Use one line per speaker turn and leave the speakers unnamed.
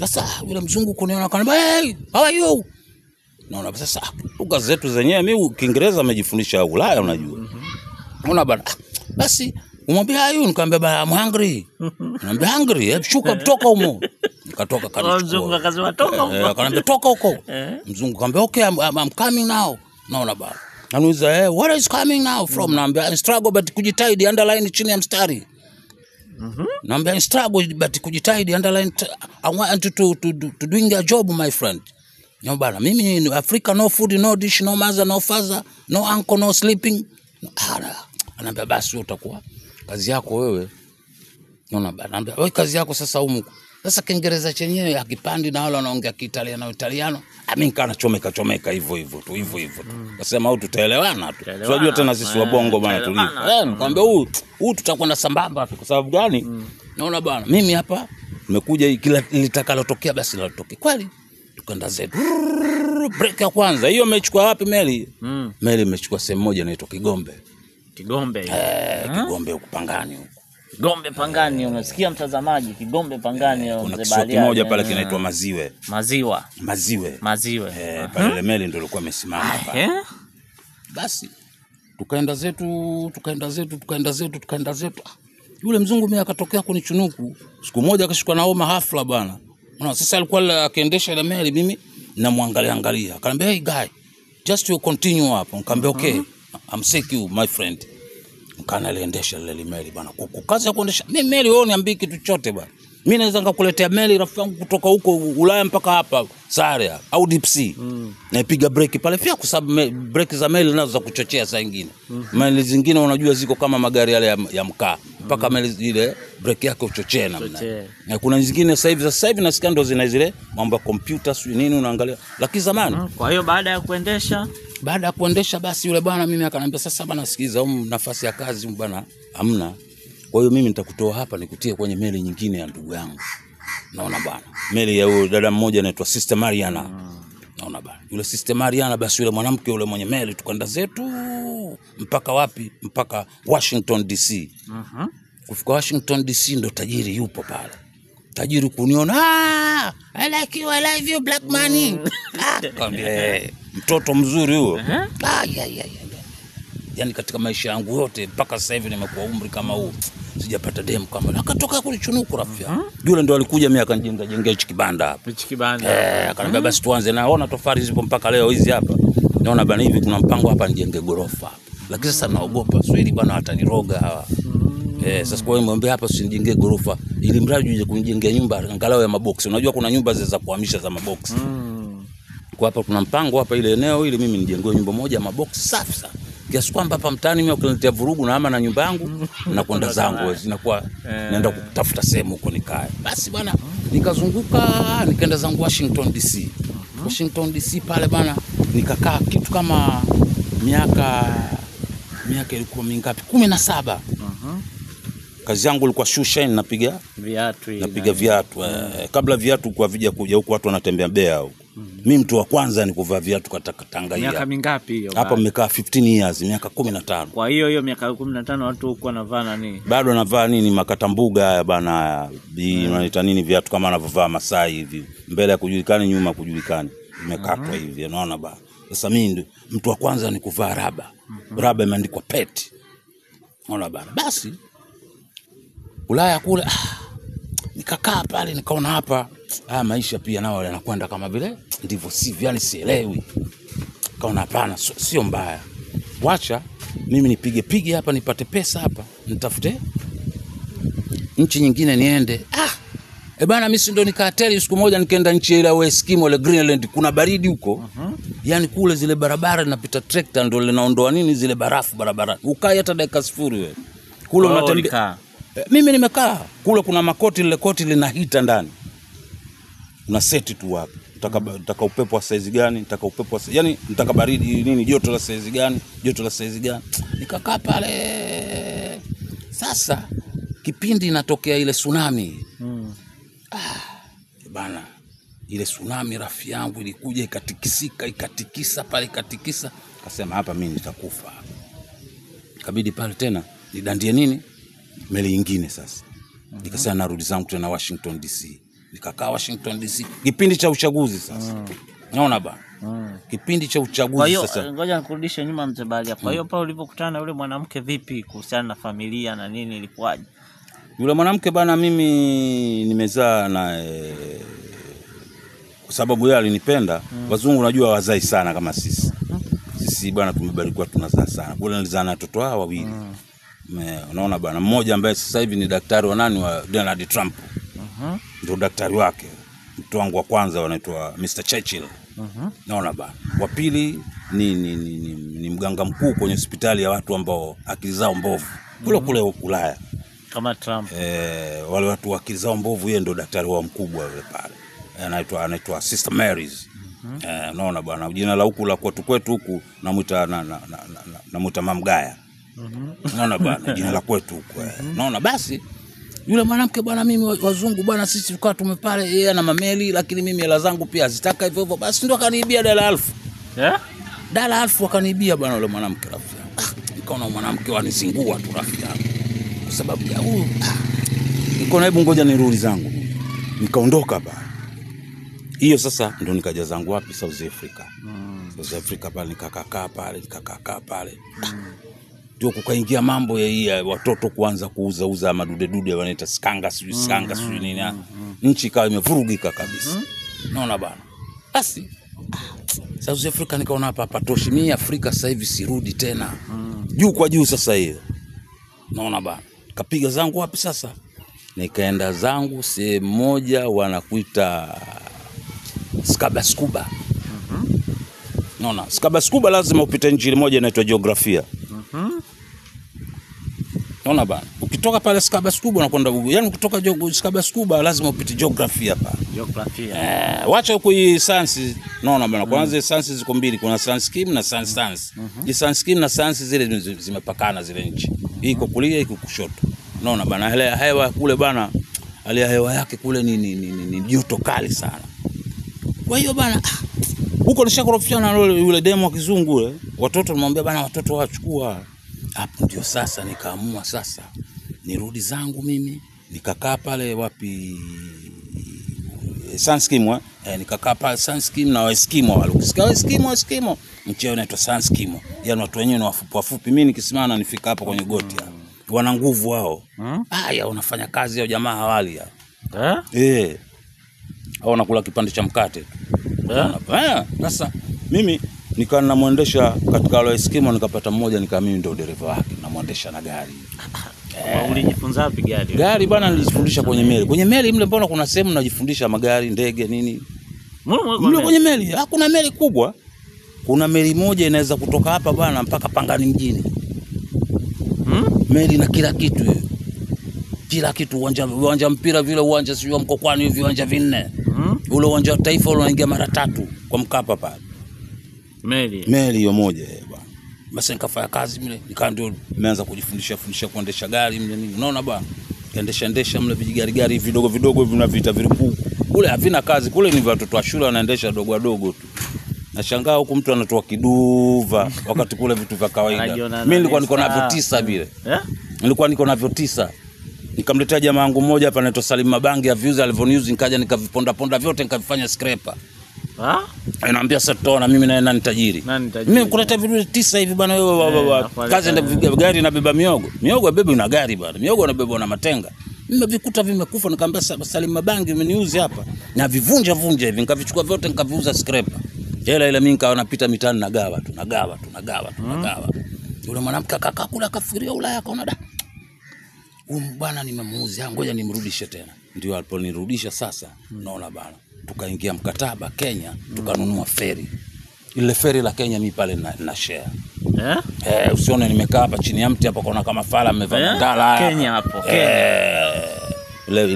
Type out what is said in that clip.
Sasa yule mzungu kuniona akaniambia, "Hey, how are you?" Naona sasa lugha zetu zenyewe mimi Kiingereza nimejifundisha Ulaya unajua. Unaona bana. Basi umwambia ayu nikamwambia I'm hungry. Nikamwambia hungry, shuka kutoka huko. Nikatoka kanisa.
Mzungu akasema toka huko.
Akaniambia toka huko. Mzungu akamwambia okay I'm coming now. Naona bana. Anauliza what is coming now from? Naambia struggle but kujitahidi underline chini ya mstari. Naambia struggle but kujitahidi underline I want to doing a job my friend. Nyo bana mimi Africa no food no dish no mother no father no uncle no sleeping. Anaambia basi utakuwa kazi yako wewe. Unaona bana anaambia wewe kazi yako sasa humu. Sasa Kiingereza chenyewe akipandi na wale wanaongea Kiitaliano mimi kana chomeka hivyo tu. Nasema au tutaelewana tu. Unajua tena sisi wa bongo bana tulivu. Nikamwambia huu tutakwenda sambamba kwa sababu gani? Naona bana mimi hapa nimekuja kila litakalotokea basi latokee. Kweli tukaenda zetu. Break ya kwanza hiyo imechukua wapi meli? Meli imechukua sehemu moja inaitwa Kigombe.
Kigombe
huko Pangani huko.
Kigombe Pangani, unasikia mtazamaji, Kigombe Pangani
kuna kisiwa kimoja pale kinaitwa Maziwe. Pale meli ndio ilikuwa imesimama pale. Basi tukaenda zetu. Yule mzungu mimi akatokea kunichunuku. Siku moja akashikwa na homa hafla bwana. Unaona sasa alikuwa akiendesha ile meli mimi namwangalia. Akaniambia hey guy, just you continue hapo. Nikamwambia okay, I'm sick you my friend. Kana aliendesha ile meli bwana. Kazi ya kuendesha meli wewe niambie kitu chochote bwana. Mimi naweza ngakuletea meli rafiki yangu kutoka huko Ulaya mpaka hapa Sare au Deep Sea. Naipiga breki pale pia kwa sababu breki za meli nazo za kuchochea saa nyingine. Meli zingine unajua ziko kama magari yale ya mkaa. Mpaka meli ile breki yake uchochee namna. Na kuna zingine sasa hivi nasikia ndo zina zile mambo ya computer sio nini unaangalia. Lakini zamani.
Kwa hiyo baada ya kuendesha basi yule bwana mimi akaniambia sasa bwana sikiza nafasi ya kazi bwana hamna. Kwa hiyo mimi nitakutoa hapa nikutie kwenye meli nyingine ya ndugu yangu. Naona bwana. Meli ya yule dada mmoja anaitwa Sister Mariana. Naona bwana. Yule Sister Mariana basi yule mwanamke yule mwenye meli tukaenda zetu mpaka wapi? Mpaka Washington DC. Kufika Washington DC ndo tajiri yupo pale. Tajiri kuniona, I like you, I love you black money. Mtoto mzuri huo. Yani katika maisha yangu yote mpaka sasa hivi nimekuwa umri kama huu sijapata demu kama akatoka kulichunuku rafiki. Yule ndo alikuja mimi akanijengea hichi kibanda hapa. Akaniambia basi tuanze naona tofali zipo mpaka leo hizi hapa. Naona bana hivi kuna mpango hapa nijenge gorofa hapa. Lakini sasa naogopa Swahili bana wataniroga hawa. Sasa kwa hiyo mwambie hapa usinijengee gorofa ili mradi uje kunijengea nyumba angalau ya maboksi. Unajua kuna nyumba za kuhamisha za maboksi. Kwa hapa kuna mpango hapa ile eneo ili mimi nijengee nyumba moja ya maboksi safi sana. Kiasi kwamba hapa mtaani mimi ukiniletea vurugu na ama na nyumba yangu na kwenda zangu zinakuwa naenda kutafuta sehemu huko nikae. Basi bwana nikazunguka nikaenda zangu Washington DC. Washington DC pale bwana nikakaa kitu kama miaka ilikuwa mingapi 17. Kazi yangu ilikuwa shoe shine napiga viatu. Kabla viatu kwa vija kuja huko watu wanatembea bea huko. Mimi mtu wa kwanza ni kuvaa viatu katika Tanzania. Miaka mingapi hiyo?
Hapa nimekaa 15 years, miaka 15.
Kwa hiyo miaka 15 watu huko wanavaa nini?
Bado navaa nini makatambuga haya bana, wanaita nini viatu kama anavovaa Masai hivi. Mbele ya kujulikana nyuma kujulikana. Nimekatwa hivi, unaona bana. Sasa mimi mtu wa kwanza ni kuvaa raba. Raba imeandikwa pet. Unaona bana. Basi Ulaya kule nikakaa pale nikaona hapa maisha pia nao yanakwenda kama vile ndivyo sivyo, yani sielewi. Kaona hapana sio mbaya. Wacha mimi nipige hapa nipate pesa hapa, nitafute nchi nyingine niende. Bana mimi ndo nikateli siku moja nikaenda nchi ile Eskimo ile Greenland, kuna baridi huko. Yani kule zile barabara zinapita trekta ndo linaondoa nini zile barafu barabara. Ukai hata dakika 0 wewe. Kule unatembea. Mimi nimekaa kule kuna makoti lile koti lina hita ndani. Una seti tu hapo. Nataka upepo wa size gani? Yani nataka baridi nini joto la size gani? Nikakaa pale. Sasa kipindi inatokea ile tsunami. Bana ile tsunami rafiki yangu ilikuja ikatikisa pale. Akasema hapa mimi nitakufa. Kabidi pale tena nidandie nini? Meli nyingine sasa. Nikasema narudi zangu tena Washington DC.
nikakaa Washington DC kipindi cha uchaguzi sasa. Naona bana. Kipindi cha uchaguzi sasa.
Kwa hiyo ngoja nikurudishe nyuma mzee Balia. Kwa hiyo pale ulipokutana na yule mwanamke vipi kuhusiana na familia na nini ilikuwaje?
Yule mwanamke bana mimi nimezaa na kwa sababu yeye alinipenda. Wazungu unajua wazai sana kama sisi. Sisi bwana tumebarikiwa tunazaa sana. Kule nilizaa na watoto hao wawili. Unaona bana, mmoja ambaye sasa hivi ni daktari wa nani wa Donald Trump. Ndio daktari wake. Mtu wangu wa kwanza anaitwa Mr. Churchill. Naona bana. Wa pili ni mganga mkuu kwenye hospitali ya watu ambao akili zao mbovu. Kule Ulaya.
Kama Trump.
Wale watu akili zao mbovu, yeye ndio daktari wao mkubwa yule pale. Anaitwa Sister Mary's. Naona bwana, jina la huku la kwetu huku namuita namuita Mamgaya. Naona bwana, jina la kwetu huku. Naona basi yule mwanamke bwana, mimi wazungu bwana, sisi tulikuwa tumepale yeye na mameli, lakini mimi hela zangu pia zitaka hivyo hivyo, basi ndio akaniibia $1000. $1000 akaniibia bwana yule mwanamke rafiki yangu. Nikaona mwanamke wanizingua tu rafiki yangu. Kwa sababu ya huyu nikaona hebu ngoja nirudi zangu. Nikaondoka bwana. Hiyo sasa ndo nikaja zangu wapi South Africa. South Africa pale nikakaa pale. Ndio kukaingia mambo ya watoto kuanza kuuza madude wanaita skanga sijui nini. Nchi ikawa imevurugika kabisa. Naona bana. Basi South Africa nikaona hapa patoshi. Mimi Afrika sasa hivi sirudi tena. Juu kwa juu sasa hiyo. Naona bana. Kapiga zangu wapi sasa? Nikaenda zangu sehemu moja wanakuita Skabaskuba. Naona Skabaskuba lazima upite njia moja inaitwa jiografia. Naona bana. Ukitoka pale Skabaskuba unakwenda yani ukitoka Skabaskuba lazima upite jiografia hapa.
Jiografia.
Wacha huko science. Naona bana. Kwanza science ziko mbili, kuna science kim na science. Science kim na science zile zimepakana zile nchi. Hii iko kulia, iko kushoto. Naona bana, hewa kule bana, hali ya hewa yake kule ni joto kali sana. Kwa hiyo bana huko nishakorofishana na yule demo wa kizungu yule. Watoto nimwambia bana, watoto wachukua. Hapo ndio sasa nikaamua sasa nirudi zangu mimi, nikakaa pale wapi Sanskimo. Nikakaa pale Sanskimo na Waeskimo wale. Ukisikia Eskimo mcheo unaitwa Sanskimo. Yaani watu wenyewe ni wafupi. Mimi nikisimama nifika hapa kwenye goti hapa. Wana nguvu wao. Haya unafanya kazi ya jamaa hawali ya. Hao wanakula kipande cha mkate. Sasa mimi nikawa namuendesha katika wale Eskimo, nikapata mmoja mimi ndio dereva wake, namuendesha na gari.
Ulijifunza wapi gari?
Gari bwana nilijifundisha kwenye meli. Kwenye meli mle mbona kuna sehemu najifundisha magari, ndege nini? Mle kwenye meli. Hakuna meli kubwa. Kuna meli moja inaweza kutoka hapa bwana mpaka Pangani mjini. Meli na kila kitu hiyo. Kila kitu, uwanja mpira vile, uwanja sio Mkokwani hivi, viwanja vinne. Ule uwanja wa Taifa unaingia mara 3 kwa Mkapa pale. Meli hiyo moja bwana. Basi nikafanya kazi mle, nikaa ndio nimeanza kujifundisha kuendesha gari mle nini. Unaona bwana? Kaendesha mle vijigari vidogo hivi na vita vilipuku. Kule havina kazi, kule ni watoto wa shule wanaendesha dogo tu. Nashangaa huko mtu anatoa kiduva wakati kule vitu vya kawaida. Mimi nilikuwa niko navyo 9 vile. Nilikuwa niko navyo 9. Nikamletea jamaa wangu mmoja hapa anaitwa Salim Mabangi ya Views Alivonius, nikaja nikaviponda vyote nikavifanya scraper. Anaambia sasa tuona mimi na nani tajiri. Mimi kuleta vitu 9 hivi bwana wewe kazi ndio gari inabeba miogo. Miogo abebe na gari bwana. Miogo anabeba na matenga. Mimi vikuta vimekufa, nikamwambia Salim Mabangi umeniuzi hapa. Na vivunja hivi nikavichukua vyote nikaviuza scraper. Ile mimi nikawa napita mitaani nagawa tu. Yule mwanamke akakaa kula kafikiria Ulaya akaona da. Bwana nimemuuzia, ngoja nimrudishe tena. Ndio aliponirudisha sasa. Naona bana. Tukaingia mkataba Kenya, tukanunua feri. Ile feri la Kenya mimi pale na share. Usione nimekaa hapa chini ya mti hapa kuna kama fala amevaa ndala.
Kenya hapo.